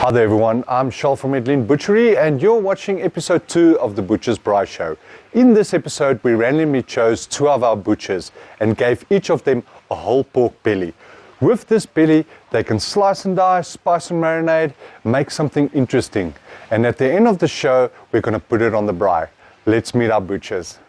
Hi there everyone, I'm Charles from Edleen Butchery and you're watching episode 2 of the Butchers Braai Show. In this episode we randomly chose 2 of our butchers and gave each of them a whole pork belly. With this belly they can slice and dice, spice and marinade, make something interesting. And at the end of the show we're going to put it on the braai. Let's meet our butchers.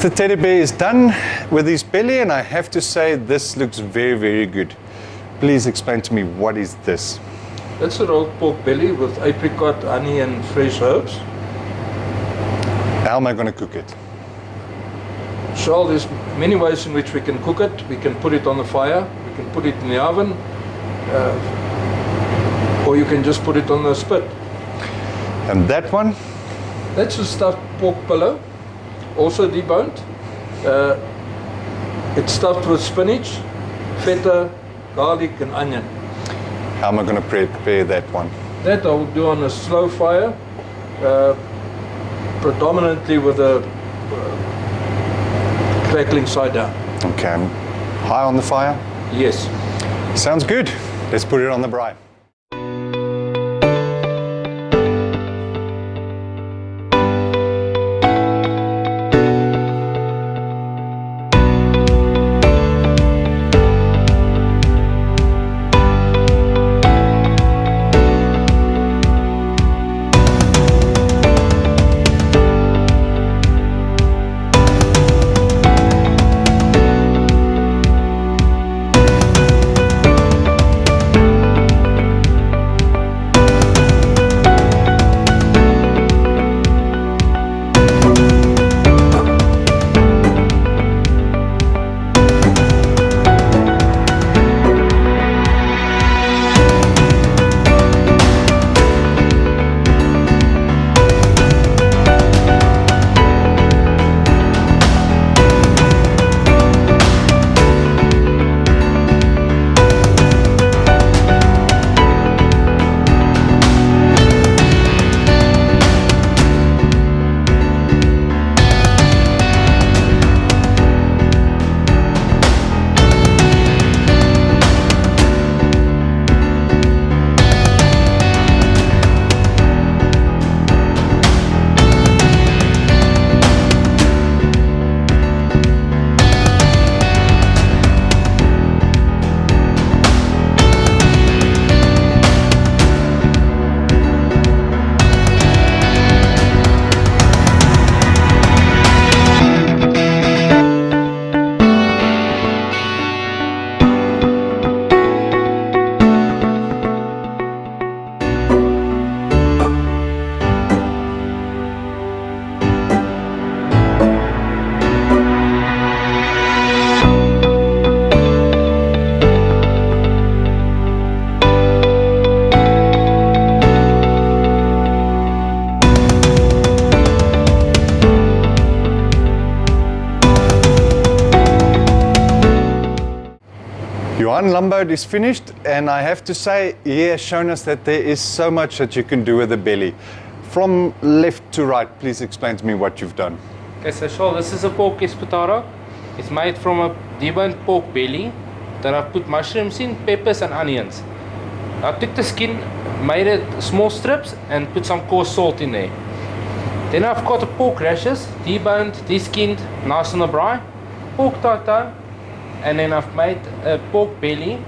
The teddy bear is done with his belly and I have to say this looks very good. Please explain to me, what is this? That's a rolled pork belly with apricot, honey and fresh herbs. How am I going to cook it? Charles, there's many ways in which we can cook it. We can put it on the fire, we can put it in the oven, or you can just put it on the spit. And that one? That's a stuffed pork pillow. Also deboned. It's stuffed with spinach, feta, garlic and onion. How am I going to prepare that one? That I will do on a slow fire, predominantly with a crackling side down. Okay, I'm high on the fire? Yes. Sounds good. Let's put it on the braai. One lumboat is finished, and I have to say he has shown us that there is so much that you can do with the belly. From left to right, please explain to me what you've done. Okay, so Charles, this is a pork espetada. It's made from a deboned pork belly that I've put mushrooms in, peppers and onions. I took the skin, made it small strips and put some coarse salt in there. Then I've got the pork rashers, deboned, deskinned, nice on the braai, pork tartare, and then I've made a pork belly.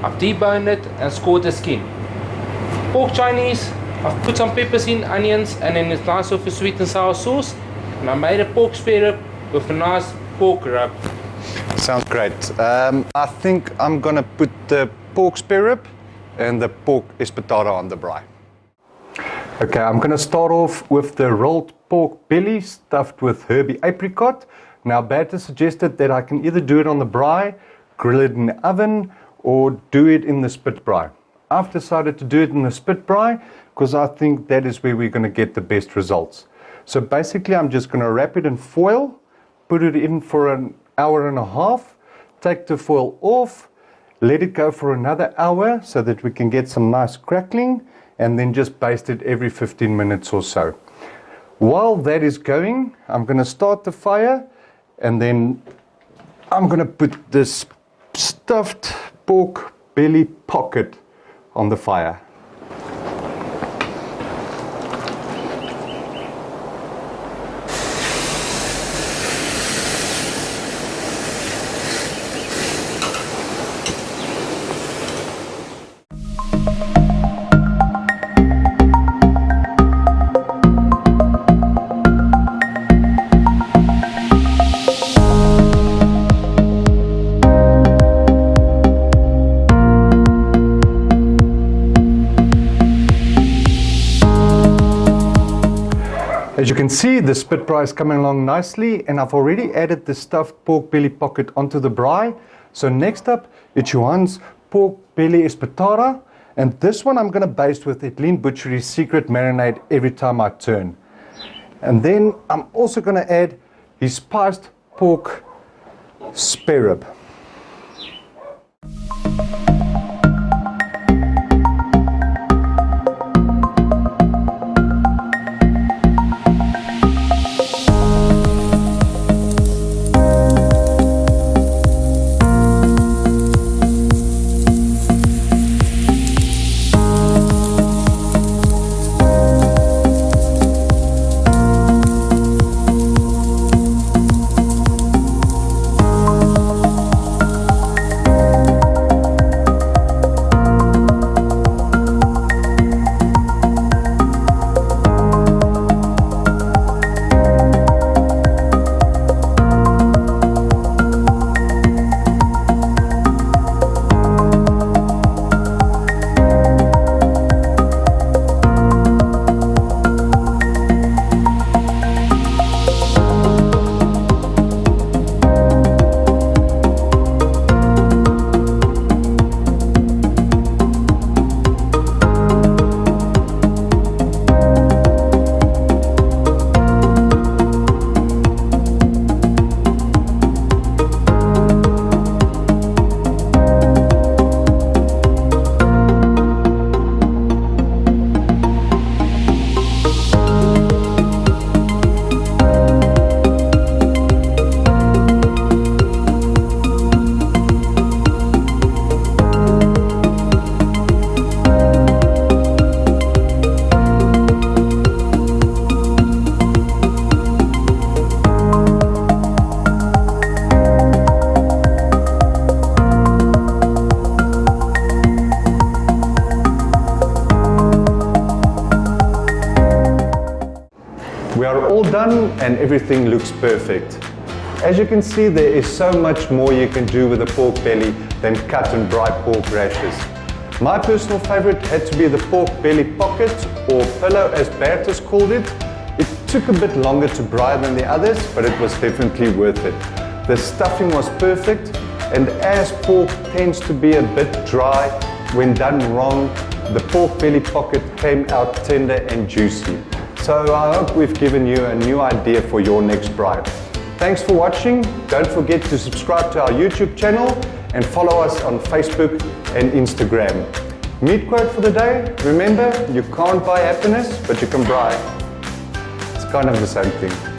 I've deboned it and scored the skin. Pork Chinese, I've put some peppers in, onions, and then it's nice with a sweet and sour sauce. And I made a pork spare rib with a nice pork rub. Sounds great. I think I'm gonna put the pork spare rib and the pork espetada on the braai. Okay, I'm gonna start off with the rolled pork belly stuffed with herby apricot. Now, Batter suggested that I can either do it on the braai, grill it in the oven, or do it in the spit braai. I've decided to do it in the spit braai because I think that is where we're gonna get the best results. So basically, I'm just gonna wrap it in foil, put it in for an hour and a half, take the foil off, let it go for another hour so that we can get some nice crackling, and then just baste it every 15 minutes or so. While that is going, I'm going to start the fire, and then I'm going to put this stuffed pork belly pocket on the fire. As you can see, the spit braai is coming along nicely, and I've already added the stuffed pork belly pocket onto the braai. So next up, it's Johan's pork belly espetada, and this one I'm going to baste with Edleen Butchery's secret marinade every time I turn. And then I'm also going to add his spiced pork spare rib. We are all done and everything looks perfect. As you can see, there is so much more you can do with a pork belly than cut and braai pork rashers. My personal favorite had to be the pork belly pocket, or pillow as Bertus called it. It took a bit longer to braai than the others, but it was definitely worth it. The stuffing was perfect, and as pork tends to be a bit dry when done wrong, the pork belly pocket came out tender and juicy. So I hope we've given you a new idea for your next braai. Thanks for watching. Don't forget to subscribe to our YouTube channel and follow us on Facebook and Instagram. Meat quote for the day: remember, you can't buy happiness, but you can braai. It's kind of the same thing.